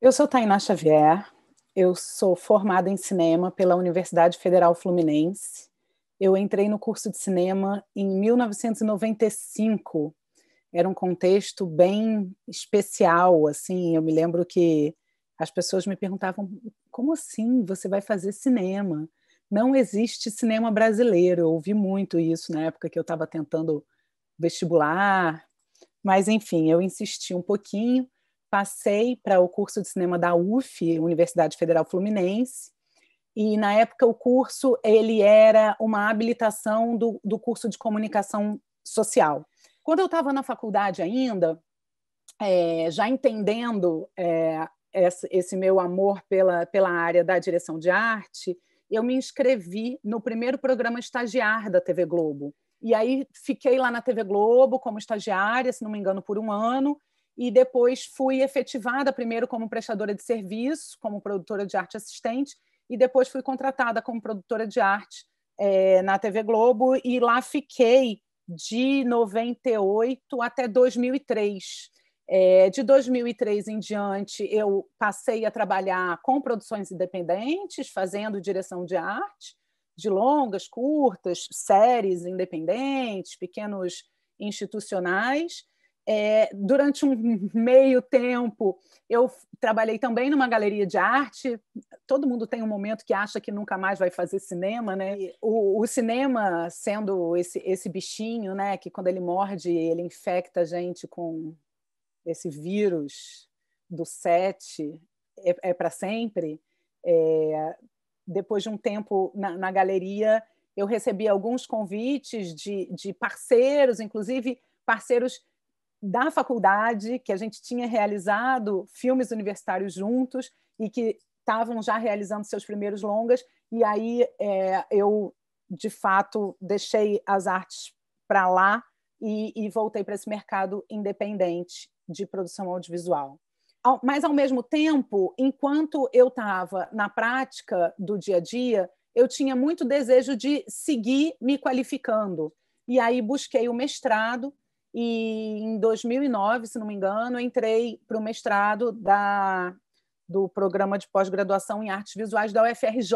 Eu sou Tainá Xavier, eu sou formada em cinema pela Universidade Federal Fluminense. Eu entrei no curso de cinema em 1995. Era um contexto bem especial, assim. Eu me lembro que as pessoas me perguntavam: como assim você vai fazer cinema? Não existe cinema brasileiro. Eu ouvi muito isso na época que eu estava tentando vestibular, mas, enfim, eu insisti um pouquinho, passei para o curso de cinema da UF, Universidade Federal Fluminense, e, na época, o curso ele era uma habilitação do curso de comunicação social. Quando eu estava na faculdade ainda, já entendendo esse meu amor pela área da direção de arte, eu me inscrevi no primeiro programa estagiar da TV Globo. E aí fiquei lá na TV Globo como estagiária, se não me engano, por um ano, e depois fui efetivada primeiro como prestadora de serviço, como produtora de arte assistente, e depois fui contratada como produtora de arte na TV Globo, e lá fiquei de 98 até 2003. De 2003 em diante, eu passei a trabalhar com produções independentes, fazendo direção de arte, de longas, curtas, séries independentes, pequenos institucionais. Durante um meio tempo, eu trabalhei também numa galeria de arte. Todo mundo tem um momento que acha que nunca mais vai fazer cinema, né? O cinema sendo esse bichinho, né, que quando ele morde, ele infecta a gente com esse vírus do set, para sempre. Depois de um tempo na galeria, eu recebi alguns convites de parceiros, inclusive parceiros da faculdade, que a gente tinha realizado filmes universitários juntos e que estavam já realizando seus primeiros longas, e aí eu, de fato, deixei as artes para lá e voltei para esse mercado independente de produção audiovisual. Mas, ao mesmo tempo, enquanto eu estava na prática do dia a dia, eu tinha muito desejo de seguir me qualificando. E aí busquei o mestrado, e em 2009, se não me engano, entrei para o mestrado do programa de pós-graduação em artes visuais da UFRJ,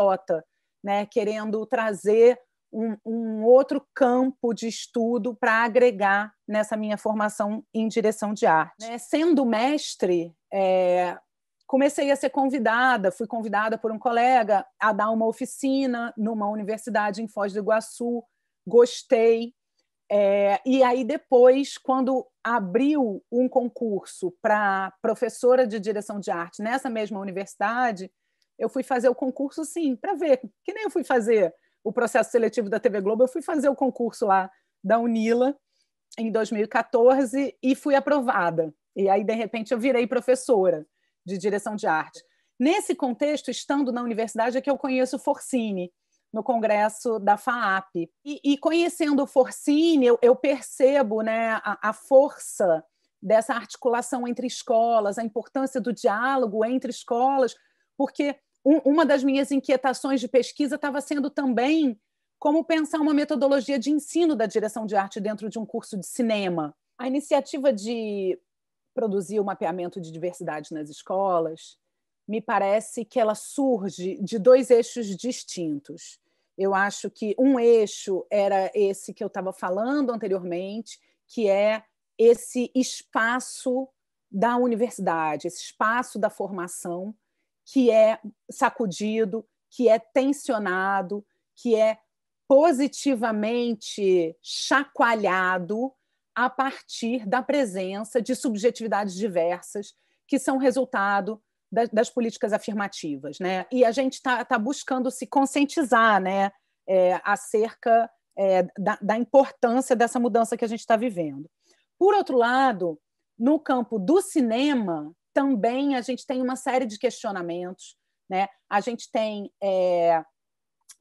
né, querendo trazer um outro campo de estudo para agregar nessa minha formação em direção de arte. Sendo mestre, comecei a ser convidada, fui convidada por um colega a dar uma oficina numa universidade em Foz do Iguaçu, gostei. E aí depois, quando abriu um concurso para professora de direção de arte nessa mesma universidade, eu fui fazer o concurso, sim, para ver, que nem eu fui fazer o processo seletivo da TV Globo, eu fui fazer o concurso lá da Unila em 2014 e fui aprovada. E aí, de repente, eu virei professora de direção de arte. Nesse contexto, estando na universidade, é que eu conheço o Forcini, no congresso da FAAP. E conhecendo o Forcini, eu percebo, né, a força dessa articulação entre escolas, a importância do diálogo entre escolas, porque uma das minhas inquietações de pesquisa estava sendo também como pensar uma metodologia de ensino da direção de arte dentro de um curso de cinema. A iniciativa de produzir o mapeamento de diversidade nas escolas, me parece que ela surge de dois eixos distintos. Eu acho que um eixo era esse que eu estava falando anteriormente, que é esse espaço da universidade, esse espaço da formação, que é sacudido, que é tensionado, que é positivamente chacoalhado a partir da presença de subjetividades diversas que são resultado das políticas afirmativas, né? E a gente está buscando se conscientizar, né, acerca da importância dessa mudança que a gente está vivendo. Por outro lado, no campo do cinema, também a gente tem uma série de questionamentos, né? A gente tem,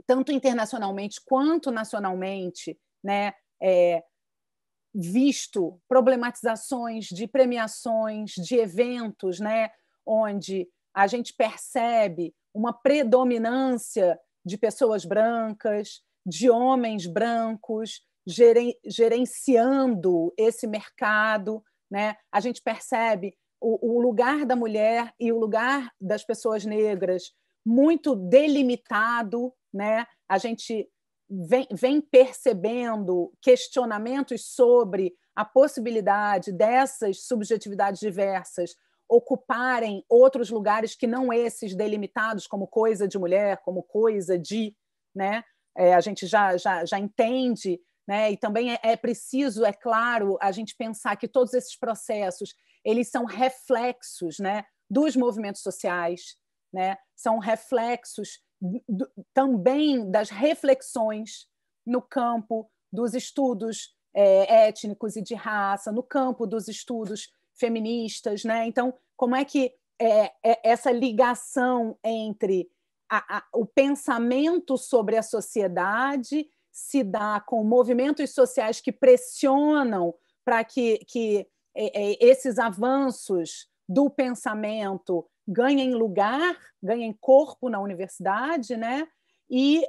tanto internacionalmente quanto nacionalmente, né, visto problematizações de premiações, de eventos, né, onde a gente percebe uma predominância de pessoas brancas, de homens brancos, gerenciando esse mercado, né? A gente percebe o lugar da mulher e o lugar das pessoas negras muito delimitado, né? A gente vem percebendo questionamentos sobre a possibilidade dessas subjetividades diversas ocuparem outros lugares que não esses delimitados como coisa de mulher, como coisa de, né? A gente já entende, né? E também é preciso, é claro, a gente pensar que todos esses processos eles são reflexos, né, dos movimentos sociais, né? São reflexos também das reflexões no campo dos estudos étnicos e de raça, no campo dos estudos feministas, né? Então, como é que essa ligação entre o pensamento sobre a sociedade se dá com movimentos sociais que pressionam para que esses avanços do pensamento ganhem lugar, ganhem corpo na universidade, né? E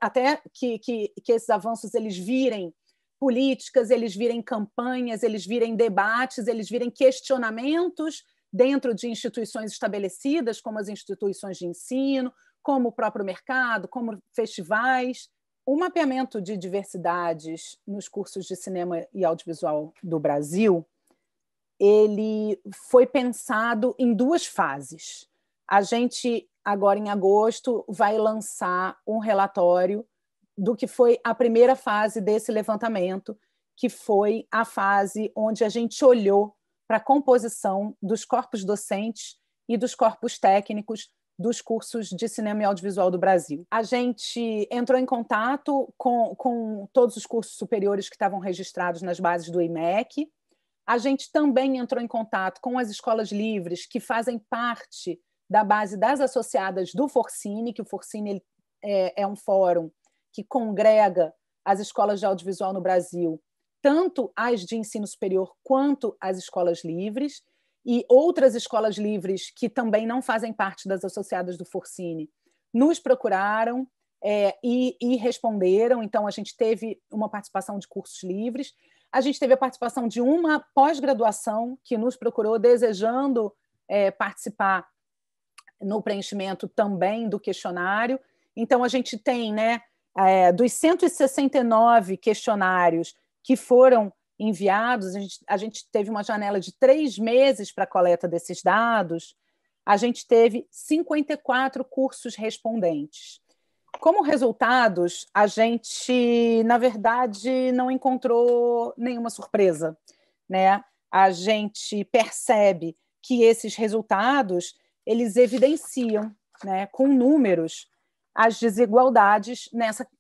até que esses avanços eles virem políticas, eles virem campanhas, eles virem debates, eles virem questionamentos dentro de instituições estabelecidas, como as instituições de ensino, como o próprio mercado, como festivais. O mapeamento de diversidades nos cursos de cinema e audiovisual do Brasil, ele foi pensado em duas fases. A gente, agora em agosto, vai lançar um relatório do que foi a primeira fase desse levantamento, que foi a fase onde a gente olhou para a composição dos corpos docentes e dos corpos técnicos dos cursos de cinema e audiovisual do Brasil. A gente entrou em contato com todos os cursos superiores que estavam registrados nas bases do IMEC. A gente também entrou em contato com as escolas livres que fazem parte da base das associadas do Forcine, que o Forcine é um fórum que congrega as escolas de audiovisual no Brasil, tanto as de ensino superior quanto as escolas livres, e outras escolas livres que também não fazem parte das associadas do Forcine nos procuraram e responderam. Então, a gente teve uma participação de cursos livres, a gente teve a participação de uma pós-graduação que nos procurou desejando participar no preenchimento também do questionário. Então, a gente tem, né, dos 169 questionários que foram enviados, a gente teve uma janela de 3 meses para a coleta desses dados, a gente teve 54 cursos respondentes. Como resultados, a gente, na verdade, não encontrou nenhuma surpresa, né? A gente percebe que esses resultados eles evidenciam, né, com números, as desigualdades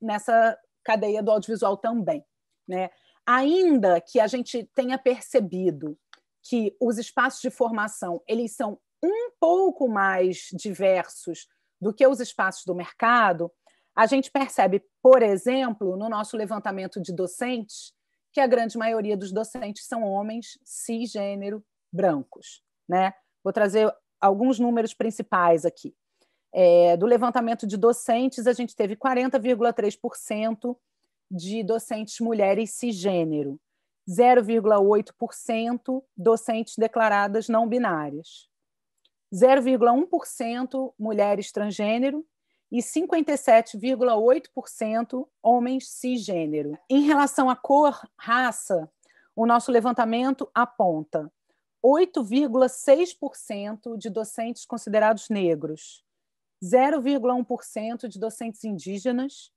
nessa cadeia do audiovisual também, né? Ainda que a gente tenha percebido que os espaços de formação eles são um pouco mais diversos do que os espaços do mercado, a gente percebe, por exemplo, no nosso levantamento de docentes, que a grande maioria dos docentes são homens cisgênero brancos, né? Vou trazer alguns números principais aqui. Do levantamento de docentes, a gente teve 40,3% de docentes mulheres cisgênero, 0,8% docentes declaradas não binárias, 0,1% mulheres transgênero e 57,8% homens cisgênero. Em relação à cor, raça, o nosso levantamento aponta 8,6% de docentes considerados negros, 0,1% de docentes indígenas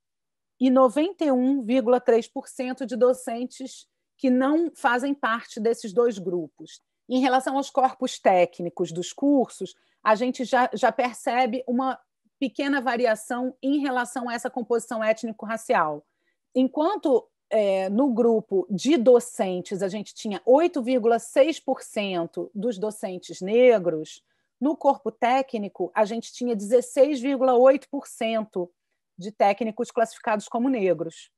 e 91,3% de docentes que não fazem parte desses dois grupos. Em relação aos corpos técnicos dos cursos, a gente já percebe uma pequena variação em relação a essa composição étnico-racial. Enquanto no grupo de docentes a gente tinha 8,6% dos docentes negros, no corpo técnico a gente tinha 16,8% de técnicos classificados como negros,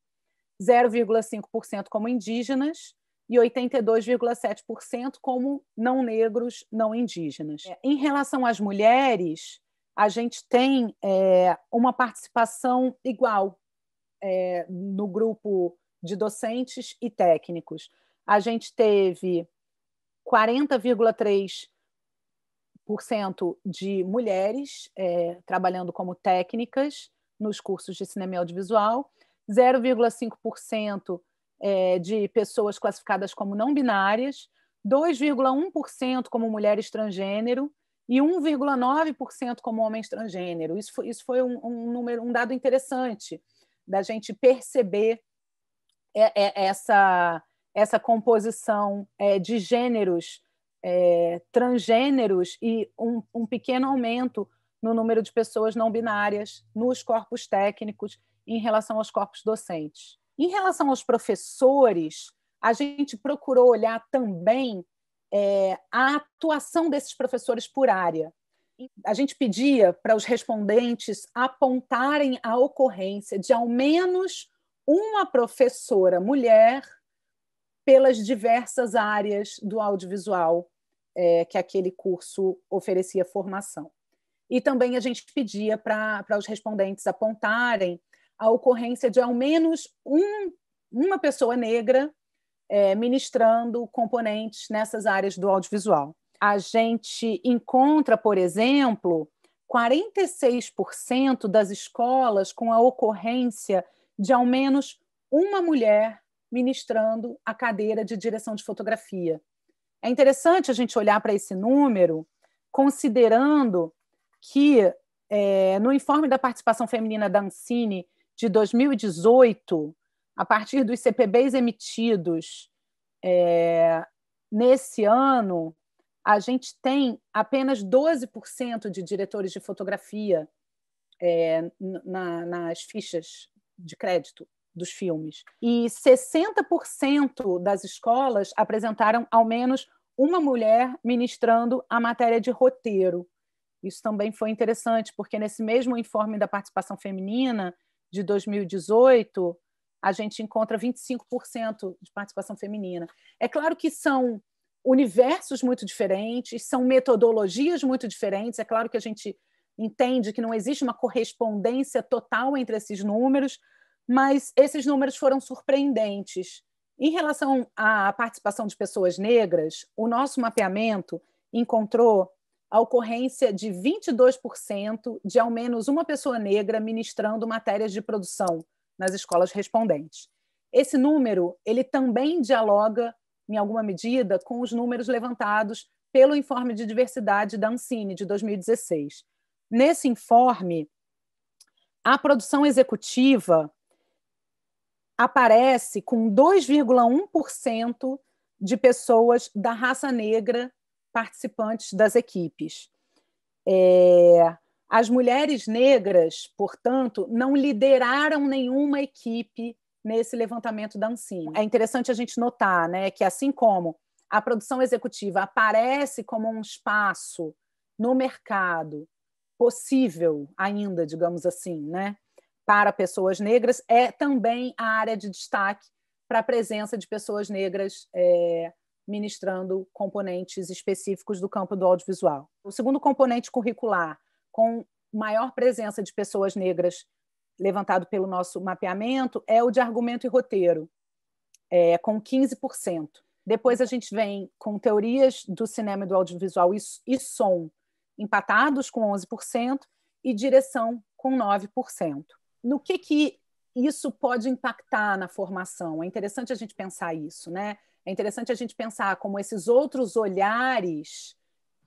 0,5% como indígenas e 82,7% como não negros, não indígenas. Em relação às mulheres, a gente tem uma participação igual no grupo de docentes e técnicos. A gente teve 40,3% de mulheres trabalhando como técnicas nos cursos de cinema e audiovisual, 0,5% de pessoas classificadas como não binárias, 2,1% como mulheres transgênero e 1,9% como homens transgênero. Isso foi um dado interessante da gente perceber essa composição de gêneros transgêneros e um pequeno aumento no número de pessoas não binárias nos corpos técnicos em relação aos corpos docentes. Em relação aos professores, a gente procurou olhar também a atuação desses professores por área. A gente pedia para os respondentes apontarem a ocorrência de ao menos uma professora mulher pelas diversas áreas do audiovisual que aquele curso oferecia formação. E também a gente pedia para os respondentes apontarem a ocorrência de ao menos uma pessoa negra ministrando componentes nessas áreas do audiovisual. A gente encontra, por exemplo, 46% das escolas com a ocorrência de ao menos uma mulher ministrando a cadeira de direção de fotografia. É interessante a gente olhar para esse número, considerando que no informe da participação feminina da Ancine de 2018, a partir dos CPBs emitidos nesse ano, a gente tem apenas 12% de diretores de fotografia nas fichas de crédito dos filmes. E 60% das escolas apresentaram ao menos uma mulher ministrando a matéria de roteiro. Isso também foi interessante, porque nesse mesmo informe da participação feminina de 2018, a gente encontra 25% de participação feminina. É claro que são universos muito diferentes, são metodologias muito diferentes. É claro que a gente entende que não existe uma correspondência total entre esses números, mas esses números foram surpreendentes. Em relação à participação de pessoas negras, o nosso mapeamento encontrou a ocorrência de 22% de ao menos uma pessoa negra ministrando matérias de produção nas escolas respondentes. Esse número ele também dialoga, em alguma medida, com os números levantados pelo Informe de Diversidade da Ancine, de 2016. Nesse informe, a produção executiva aparece com 2,1% de pessoas da raça negra participantes das equipes. As mulheres negras, portanto, não lideraram nenhuma equipe nesse levantamento da Ancine. É interessante a gente notar, né, que, assim como a produção executiva aparece como um espaço no mercado possível ainda, digamos assim, né, para pessoas negras, é também a área de destaque para a presença de pessoas negras ministrando componentes específicos do campo do audiovisual. O segundo componente curricular, com maior presença de pessoas negras levantado pelo nosso mapeamento, é o de argumento e roteiro, com 15%. Depois a gente vem com teorias do cinema e do audiovisual e som, empatados com 11%, e direção com 9%. No que isso pode impactar na formação? É interessante a gente pensar isso, né? É interessante a gente pensar como esses outros olhares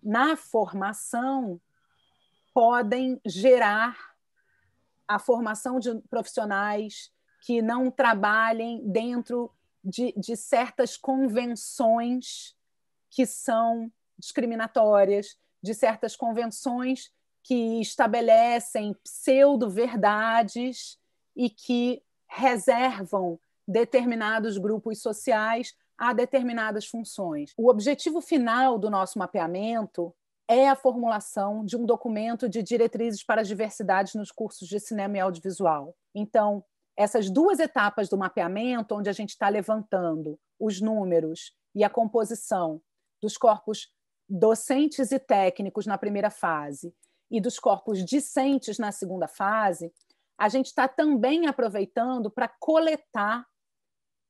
na formação podem gerar a formação de profissionais que não trabalhem dentro de certas convenções que são discriminatórias, de certas convenções que estabelecem pseudo-verdades e que reservam determinados grupos sociais a determinadas funções. O objetivo final do nosso mapeamento é a formulação de um documento de diretrizes para as diversidades nos cursos de cinema e audiovisual. Então, essas duas etapas do mapeamento, onde a gente está levantando os números e a composição dos corpos docentes e técnicos na primeira fase e dos corpos discentes na segunda fase, a gente está também aproveitando para coletar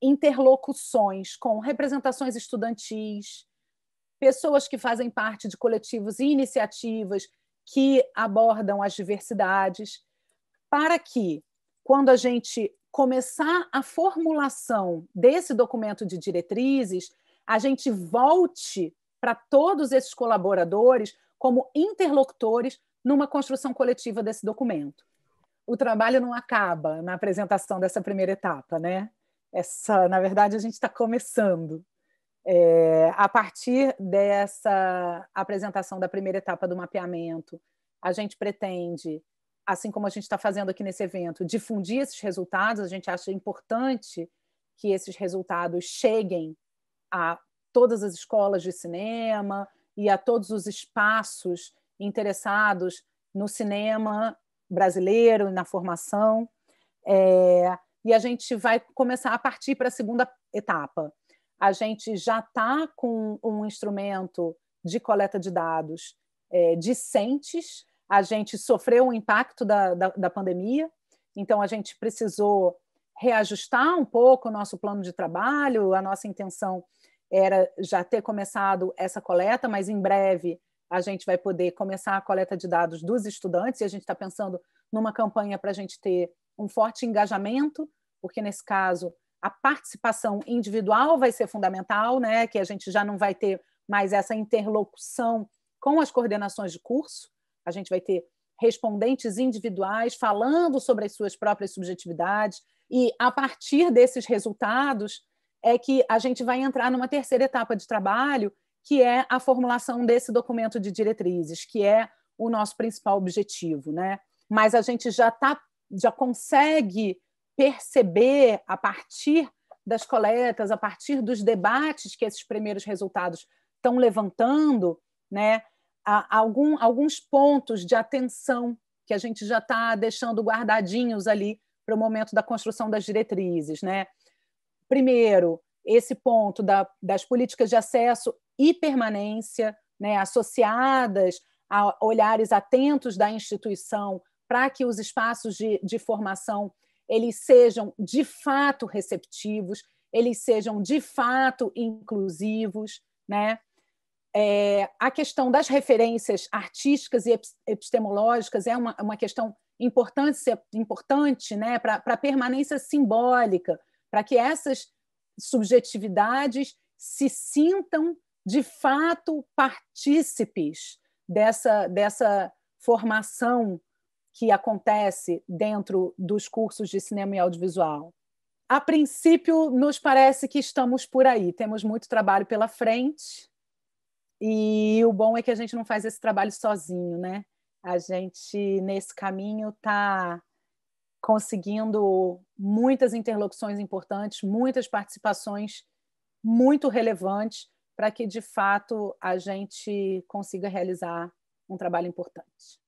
interlocuções com representações estudantis, pessoas que fazem parte de coletivos e iniciativas que abordam as diversidades, para que, quando a gente começar a formulação desse documento de diretrizes, a gente volte para todos esses colaboradores como interlocutores numa construção coletiva desse documento. O trabalho não acaba na apresentação dessa primeira etapa, né? Na verdade, a gente está começando. A partir dessa apresentação da primeira etapa do mapeamento, a gente pretende, assim como a gente está fazendo aqui nesse evento, difundir esses resultados. A gente acha importante que esses resultados cheguem a todas as escolas de cinema e a todos os espaços interessados no cinema brasileiro e na formação. E a gente vai começar a partir para a segunda etapa. A gente já está com um instrumento de coleta de dados decentes. A gente sofreu o impacto da pandemia, então a gente precisou reajustar um pouco o nosso plano de trabalho. A nossa intenção era já ter começado essa coleta, mas em breve a gente vai poder começar a coleta de dados dos estudantes, e a gente está pensando numa campanha para a gente ter um forte engajamento, porque nesse caso a participação individual vai ser fundamental, né? Que a gente já não vai ter mais essa interlocução com as coordenações de curso, a gente vai ter respondentes individuais falando sobre as suas próprias subjetividades, e a partir desses resultados é que a gente vai entrar numa terceira etapa de trabalho, que é a formulação desse documento de diretrizes, que é o nosso principal objetivo, né? Mas a gente já consegue perceber, a partir das coletas, a partir dos debates que esses primeiros resultados estão levantando, né, alguns pontos de atenção que a gente já está deixando guardadinhos ali para o momento da construção das diretrizes, né? Primeiro, esse ponto das políticas de acesso e permanência, né, associadas a olhares atentos da instituição para que os espaços de formação eles sejam de fato receptivos, eles sejam de fato inclusivos, né? A questão das referências artísticas e epistemológicas é uma questão importante, né, para a permanência simbólica, para que essas subjetividades se sintam de fato partícipes dessa formação que acontece dentro dos cursos de cinema e audiovisual. A princípio, nos parece que estamos por aí, temos muito trabalho pela frente, e o bom é que a gente não faz esse trabalho sozinho, né? A gente, nesse caminho, está conseguindo muitas interlocuções importantes, muitas participações muito relevantes, para que, de fato, a gente consiga realizar um trabalho importante.